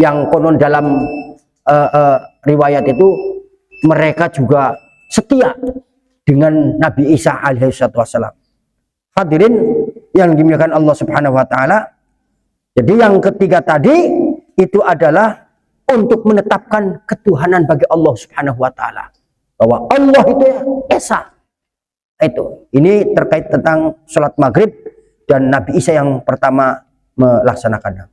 Yang konon dalam riwayat itu mereka juga setia dengan Nabi Isa alaihissalatu wassalam. Hadirin yang dimuliakan Allah Subhanahu wa taala. Jadi yang ketiga tadi itu adalah untuk menetapkan ketuhanan bagi Allah Subhanahu wa taala. Bahwa Allah itu Esa. Itu. Ini terkait tentang sholat maghrib dan Nabi Isa yang pertama melaksanakannya.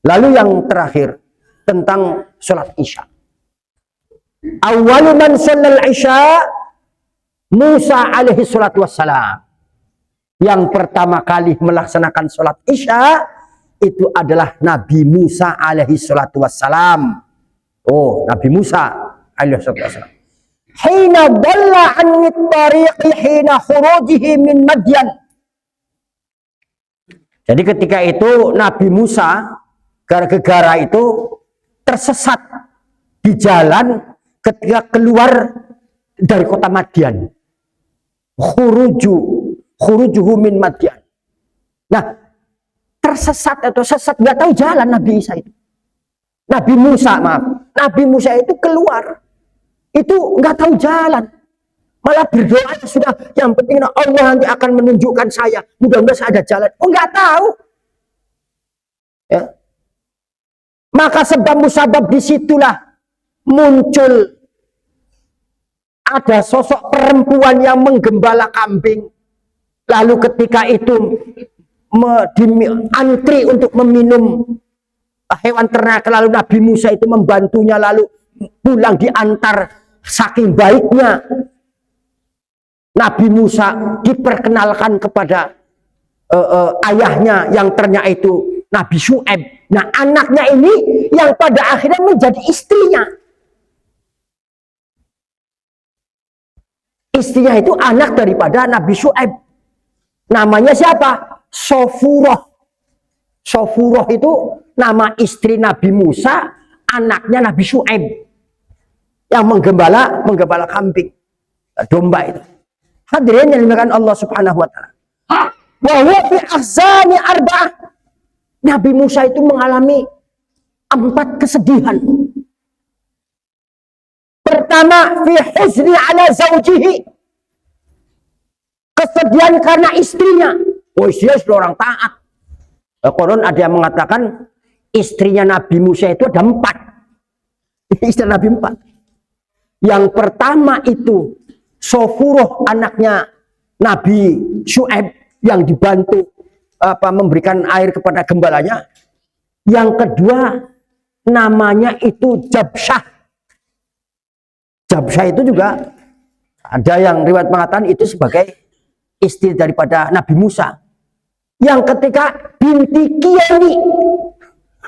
Lalu yang terakhir tentang sholat Isya. Awwalu man shallal Isya Musa alaihi salatu wassalam. Yang pertama kali melaksanakan sholat Isya itu adalah Nabi Musa alaihi salatu wassalam. Oh, Nabi Musa alaihi salatu wassalam. Hina dhalla an tariqi hina khurujihi min Madyan. Jadi ketika itu Nabi Musa gara-gara itu tersesat di jalan ketika keluar dari kota Madyan. Khurujuhu min Madyan. Nah, tersesat atau sesat nggak tahu jalan Nabi Isa itu. Nabi Musa itu keluar itu nggak tahu jalan, malah berdoa sudah, yang penting Allah nanti akan menunjukkan saya, mudah-mudahan saya ada jalan. Oh, nggak tahu ya. Maka sebab musabab disitulah muncul ada sosok perempuan yang menggembala kambing. Lalu ketika itu antri untuk meminum hewan ternak, lalu Nabi Musa itu membantunya, lalu pulang diantar. Saking baiknya Nabi Musa diperkenalkan kepada ayahnya yang ternyata itu Nabi Syu'aib. Nah, anaknya ini yang pada akhirnya menjadi istrinya. Istrinya itu anak daripada Nabi Syu'aib. Namanya siapa? Sofurah. Sofurah itu nama istri Nabi Musa, anaknya Nabi Syu'aib. Yang menggembala kambing, domba itu. Hadirin yang dimuliakan Allah Subhanahu wa taala. Wa huwa fi ahzani arba'ah. Nabi Musa itu mengalami 4 kesedihan. Pertama, fi huzni ala zawjihi. Kesedihan karena istrinya. Oh, istrinya sudah orang taat. Konon ada yang mengatakan istrinya Nabi Musa itu ada 4. Istri Nabi 4. Yang pertama itu Sofurah, anaknya Nabi Syu'aib yang dibantu memberikan air kepada gembalanya. Yang kedua namanya itu Jabsyah. Jabsyah itu juga ada yang riwayat mengatakan itu sebagai istri daripada Nabi Musa. Yang ketiga binti Kiyani,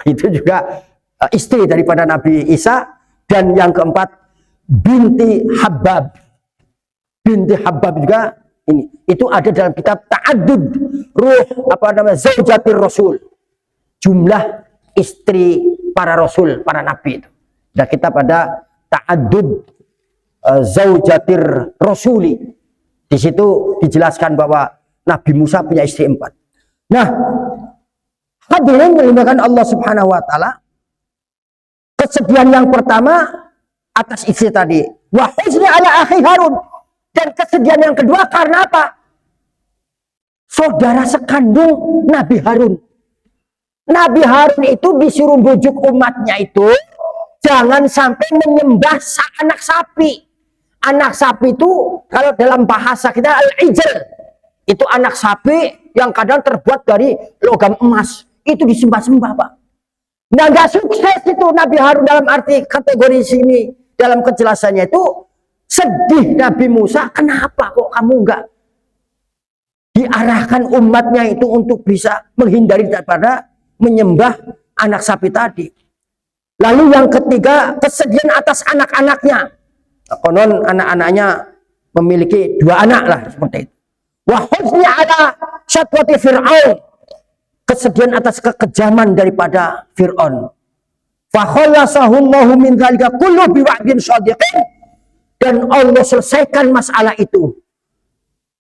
itu juga istri daripada Nabi Isa. Dan yang keempat binti Habab. Binti Habab juga ini. Itu ada dalam kitab Ta'addud Zaujatir Rasul. Jumlah istri para rasul, para nabi itu. Dan kitab ada Ta'addud Zaujatir Rasuli. Di situ dijelaskan bahwa Nabi Musa punya istri 4. Nah, hadirin yang dimuliakan Allah Subhanahu wa taala, kesedihan yang pertama atas istri tadi. Wa huzni ala akhi Harun. Dan kesedihan yang kedua karena apa? Saudara sekandung Nabi Harun. Nabi Harun itu disuruh bujuk umatnya itu jangan sampai menyembah anak sapi. Anak sapi itu kalau dalam bahasa kita al-ijl. Itu anak sapi yang kadang terbuat dari logam emas. Itu disembah-sembah, Pak. Nah, nggak sukses itu Nabi Harun dalam arti kategori sini. Dalam kejelasannya itu sedih Nabi Musa. Kenapa kok kamu nggak diarahkan umatnya itu untuk bisa menghindari daripada menyembah anak sapi tadi. Lalu yang ketiga, kesedihan atas anak-anaknya. Konon anak-anaknya memiliki 2 anak lah seperti itu. Wa huzni ala syatwati Fir'aun. Kesedihan atas kekejaman daripada Fir'aun. Fa khallasahullahu min dzalika kullu biwa'din shadiqin. Dan Allah selesaikan masalah itu.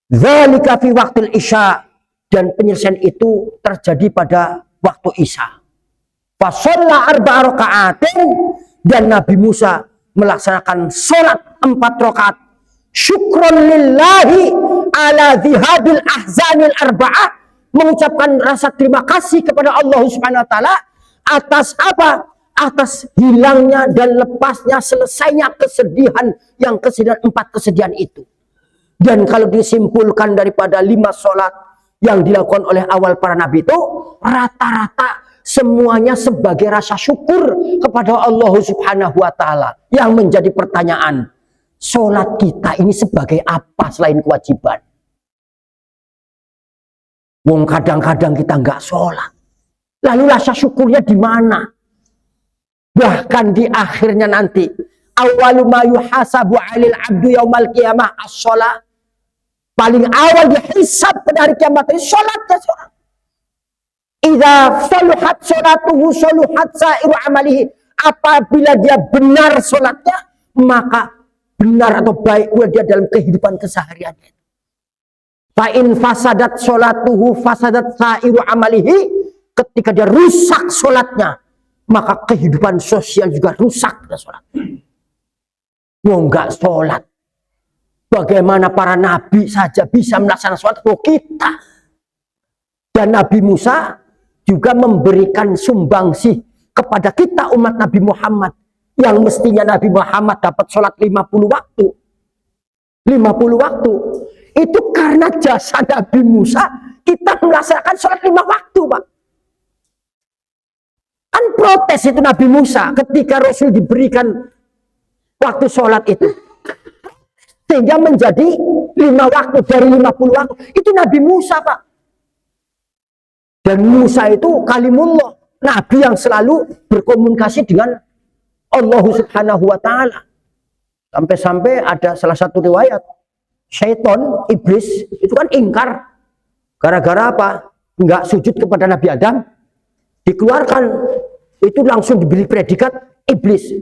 Dzalika fi waqtil isya. Dan penyelesaian itu terjadi pada waktu isya. Fa shalla 4 raka'atin. Dan Nabi Musa melaksanakan sholat 4 rakaat. Syukron lillahi ala dhihabil ahzanil arba'ah. Mengucapkan rasa terima kasih kepada Allah Subhanahu wa taala atas apa? Atas hilangnya dan lepasnya selesainya kesedihan 4 kesedihan itu. Dan kalau disimpulkan daripada 5 sholat yang dilakukan oleh awal para nabi itu, rata-rata semuanya sebagai rasa syukur kepada Allah Subhanahu wa taala. Yang menjadi pertanyaan, sholat kita ini sebagai apa selain kewajiban? Wong kadang-kadang kita nggak sholat. Lalu rasa syukurnya di mana? Bahkan di akhirnya nanti, awalu ma yuhasabu 'alil 'abdu yaumal qiyamah as-shalah. Paling awal dihisab pada hari kiamat itu sholatnya sholat. Idza saluhat sholatuhu saluhat sa'iru amalihi. Apabila dia benar sholatnya, maka benar atau baik dia dalam kehidupan kesehariannya. Fa'in fasadat sholatuhu fasadat sa'iru amalihi. Ketika dia rusak sholatnya, maka kehidupan sosial juga rusak. Nggak sholat. Bagaimana para nabi saja bisa melaksanakan sholat, kok kita? Dan Nabi Musa juga memberikan sumbangsih kepada kita umat Nabi Muhammad. Yang mestinya Nabi Muhammad dapat sholat 50 waktu. 50 waktu. Itu karena jasa Nabi Musa, kita melaksanakan sholat 5 waktu, Pak. Kan protes itu Nabi Musa ketika Rasul diberikan waktu sholat itu. Sehingga menjadi 5 waktu dari 50 waktu. Itu Nabi Musa, Pak. Dan Musa itu kalimullah. Nabi yang selalu berkomunikasi dengan Allah Subhanahu wa ta'ala. Sampai-sampai ada salah satu riwayat. Syaitan, iblis, itu kan ingkar. Gara-gara apa? Enggak sujud kepada Nabi Adam. Dikeluarkan. Itu langsung diberi predikat iblis.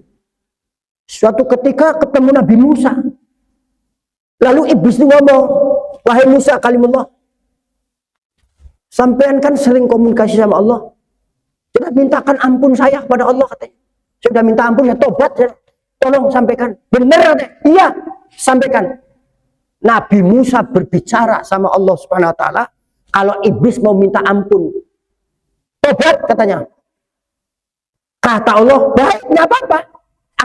Suatu ketika ketemu Nabi Musa. Lalu iblis itu ngomong, wahai Musa kalimullah, sampean kan sering komunikasi sama Allah. Sudah mintakan ampun saya kepada Allah katanya. Sudah minta ampun, ya tobat, ya. Tolong sampaikan. Benar katanya. Iya, sampaikan. Nabi Musa berbicara sama Allah Subhanahu wa taala, kalau iblis mau minta ampun. Tobat katanya. Kata Allah, baik, enggak apa-apa.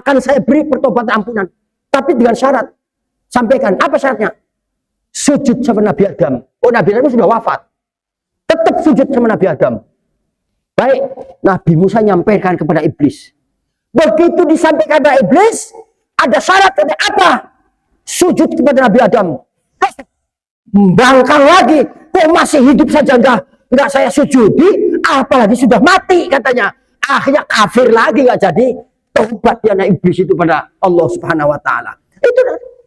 Akan saya beri pertobatan ampunan. Tapi dengan syarat. Sampaikan, apa syaratnya? Sujud sama Nabi Adam. Oh, Nabi Adam sudah wafat. Tetap sujud sama Nabi Adam. Baik, Nabi Musa nyampaikan kepada iblis. Begitu disampaikan kepada iblis, ada syarat apa? Sujud kepada Nabi Adam. Membangkang lagi, kok masih hidup saja enggak saya sujudi, apalagi sudah mati katanya. Akhirnya kafir lagi, enggak jadi tobat ya iblis itu pada Allah Subhanahu wa taala. Itu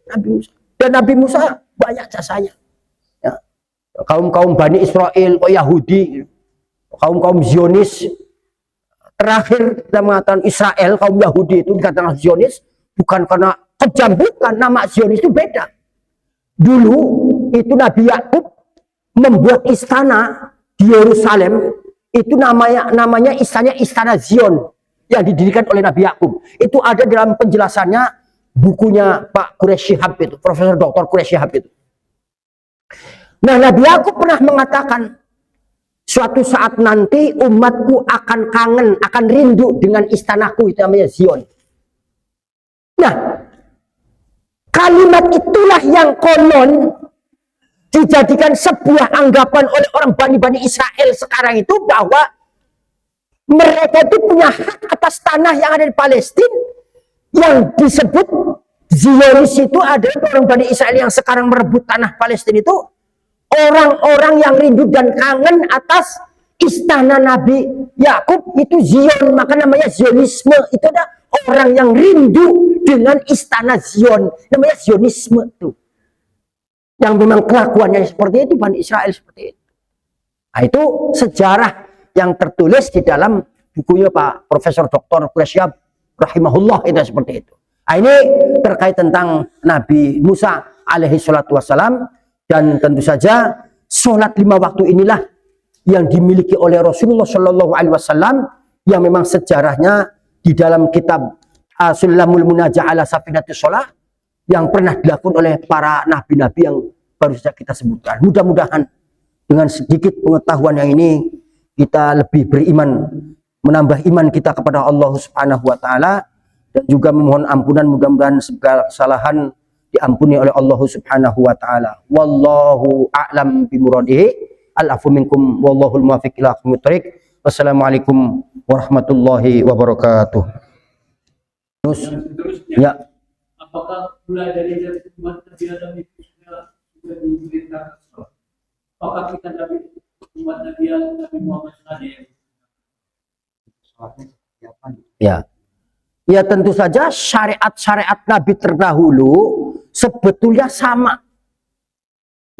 Nabi Musa. Dan Nabi Musa banyak jasanya. Ya. Kaum-kaum Bani Israel, Yahudi, kaum-kaum Zionis. Terakhir kita mengatakan Israel, kaum Yahudi itu dikatakan Zionis, bukan karena kejam, bukan. Nama Zionis itu beda. Dulu itu Nabi Yakub membuat istana di Yerusalem, itu namanya istana Zion yang didirikan oleh Nabi Yakub. Itu ada dalam penjelasannya bukunya Pak Quraish Shihab itu, Profesor Dr. Quraish Shihab itu. Nah, Nabi Yakub pernah mengatakan, suatu saat nanti umatku akan kangen, akan rindu dengan istanaku, itu namanya Zion. Nah, kalimat itulah yang konon dijadikan sebuah anggapan oleh orang Bani Israel sekarang itu, bahwa mereka itu punya hak atas tanah yang ada di Palestina. Yang disebut Zionis itu adalah orang Bani Israel yang sekarang merebut tanah Palestina itu orang-orang yang rindu dan kangen atas istana Nabi Yakub, itu Zion, maka namanya Zionisme. Itu ada orang yang rindu dengan istana Zion, namanya Zionisme itu. Yang memang kelakuannya seperti itu, Bani Israel seperti itu. Nah, itu sejarah yang tertulis di dalam bukunya Pak Profesor Dr. Quraish Shihab rahimahullah, itu seperti itu. Nah, ini terkait tentang Nabi Musa alaihi salatu wassalam. Dan tentu saja sholat 5 waktu inilah yang dimiliki oleh Rasulullah Shallallahu Alaihi Wasallam, yang memang sejarahnya di dalam kitab Sulamul Munajah ala Safinatus Sholah yang pernah dilakukan oleh para nabi-nabi yang baru saja kita sebutkan. Mudah-mudahan dengan sedikit pengetahuan yang ini kita lebih beriman, menambah iman kita kepada Allah Subhanahu Wa Taala, dan juga memohon ampunan, mudah-mudahan segala kesalahan diampuni oleh Allah Subhanahu Wa Taala. Wallahu a'lam bimuradihi. Al-afu minkum wallahul muwaffiq ila aqwamit thoriq. Wassalamualaikum warahmatullahi wabarakatuh. Terus ya, apakah mulai dari umat Nabi Adam itu sudah diberitakan? Apakah kita Nabi umat Nabi Adam, Nabi Muhammad SAW? Ya tentu saja syariat-syariat Nabi terdahulu sebetulnya sama,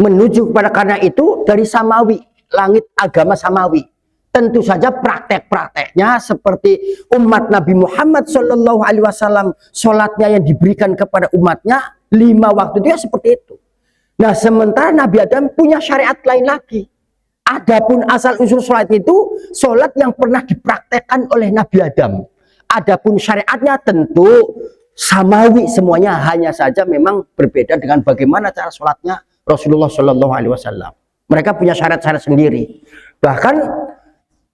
menuju kepada, karena itu dari samawi, langit agama samawi. Tentu saja praktek-prakteknya seperti umat Nabi Muhammad Shallallahu Alaihi Wasallam, sholatnya yang diberikan kepada umatnya 5 waktu dia seperti itu. Nah, sementara Nabi Adam punya syariat lain lagi. Adapun asal usul sholat itu sholat yang pernah dipraktekkan oleh Nabi Adam. Adapun syariatnya tentu samawi semuanya, hanya saja memang berbeda dengan bagaimana cara sholatnya Rasulullah Shallallahu Alaihi Wasallam. Mereka punya syariat-syariat sendiri. Bahkan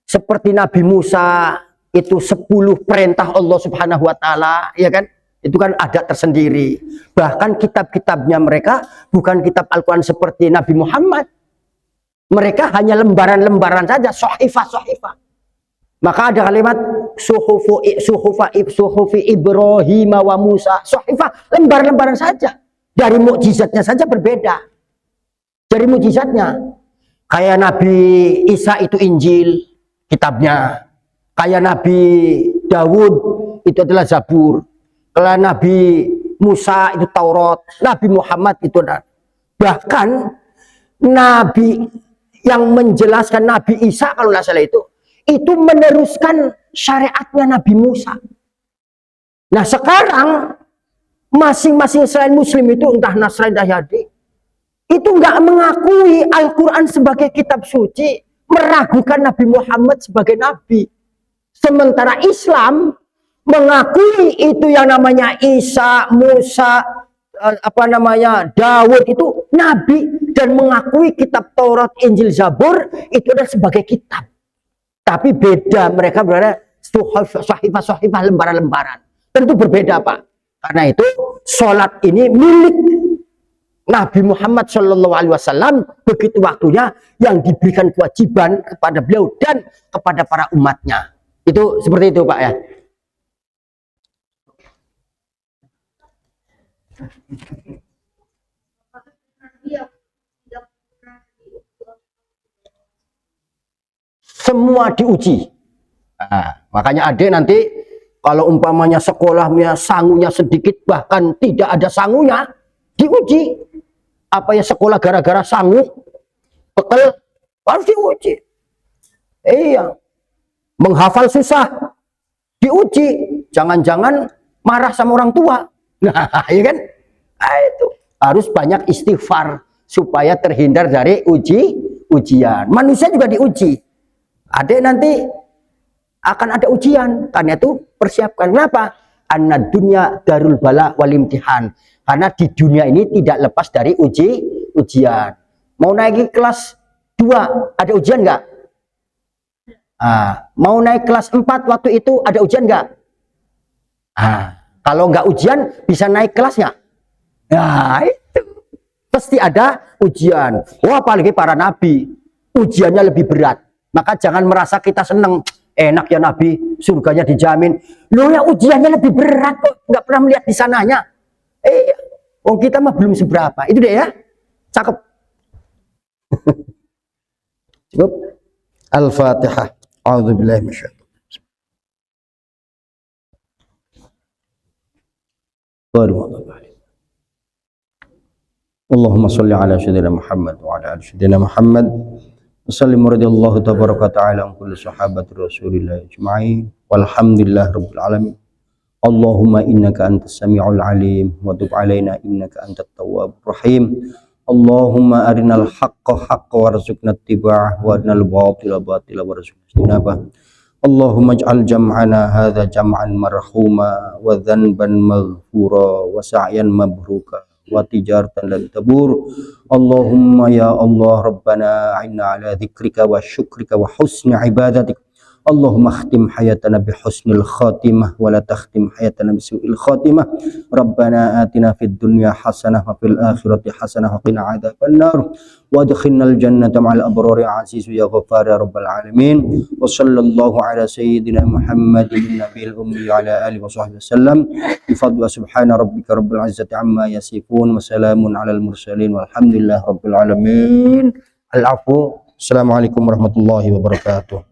seperti Nabi Musa itu 10 perintah Allah Subhanahu Wa Taala, ya kan? Itu kan adat tersendiri. Bahkan kitab-kitabnya mereka bukan kitab Al-Quran seperti Nabi Muhammad. Mereka hanya lembaran-lembaran saja, sohifah-sohifah. Maka ada kalimat suhufi Ibrahim wa Musa. Sohifah, lembar-lembaran saja. Dari mukjizatnya saja berbeda. Dari mukjizatnya. Kayak Nabi Isa itu Injil, kitabnya. Kayak Nabi Dawud itu adalah Zabur. Kalau Nabi Musa itu Taurat. Nabi Muhammad itu adalah. Bahkan Nabi yang menjelaskan Nabi Isa kalau nggak salah itu meneruskan syariatnya Nabi Musa. Nah sekarang masing-masing selain Muslim itu, entah Nasrani entah Yahudi, itu nggak mengakui Al-Quran sebagai kitab suci, meragukan Nabi Muhammad sebagai Nabi. Sementara Islam mengakui itu yang namanya Isa, Musa, Dawud itu Nabi, dan mengakui kitab Taurat, Injil, Zabur itu adalah sebagai kitab. Tapi beda, mereka berada sohifah-sohifah, lembaran-lembaran. Tentu berbeda, Pak. Karena itu sholat ini milik Nabi Muhammad Shallallahu Alaihi Wasallam, begitu waktunya yang diberikan kewajiban kepada beliau dan kepada para umatnya. Itu seperti itu, Pak ya. Semua diuji. Nah, makanya adik nanti kalau umpamanya sekolahnya sangunya sedikit, bahkan tidak ada sangunya, diuji. Apa ya sekolah gara-gara sangu, bekal, harus diuji. Iya. Menghafal susah, diuji. Jangan-jangan marah sama orang tua. Nah, iya kan? Nah, itu harus banyak istighfar supaya terhindar dari ujian. Manusia juga diuji. Adik nanti akan ada ujian, karena itu persiapkan. Kenapa? anna dunya darul bala wal imtihan. Karena di dunia ini tidak lepas dari ujian. Mau naik kelas 2 ada ujian nggak? Mau naik kelas 4 waktu itu ada ujian nggak? Kalau nggak ujian bisa naik kelas nggak? Nah itu pasti ada ujian. Wah, apalagi para nabi ujiannya lebih berat. Maka jangan merasa kita seneng, enak ya nabi, surganya dijamin. Loh ya ujiannya lebih berat kok, nggak pernah melihat di sananya. Wong kita mah belum seberapa. Itu deh ya, cakep. Cukup. Al-Fatihah. A'udzubillahi minasyaitonir rajim. Allahumma sholli ala sayyidina Muhammad wa ala ali sayyidina Muhammad. Wassallam radhiyallahu tabaraka ta'ala an kulli sahabati Rasulillah ajma'in. Walhamdulillah rabbil alamin. Allahumma innaka antas sami'ul alim wa tub alaina innaka antat tawwabur rahim. Allahumma arinal haqqa haqqa warzuqna ittiba'ah wa arinal batila batila warzuqna ijtinabah. Allahumma ij'al jam'ana hadza jam'an marhuma wa dhanban maghfura wa sa'yan mabruka wa tijaratan lan tabur. Allahumma ya Allah rabbana a'inna ala dzikrika wa syukrika wa husni ibadatik. Allahumma khtim hayatana bi husnil khatimah wa la takhtim hayatana bi su'il khatimah. Rabbana atina fid dunya hasanah wa fil akhirati hasanah wa qina adzabannar wa adkhilnal jannata ma'al abrari aziz ya ghaffar ya rabbal alamin. Wa sallallahu ala sayyidina Muhammadin nabiyil ummi wa ala alihi wa sahbihi wasallam. Bi fadli subhana rabbika rabbil izzati amma yasifun wa salamun alal mursalin walhamdulillahi rabbil alamin. Al-afu. Assalamualaikum warahmatullahi wabarakatuh.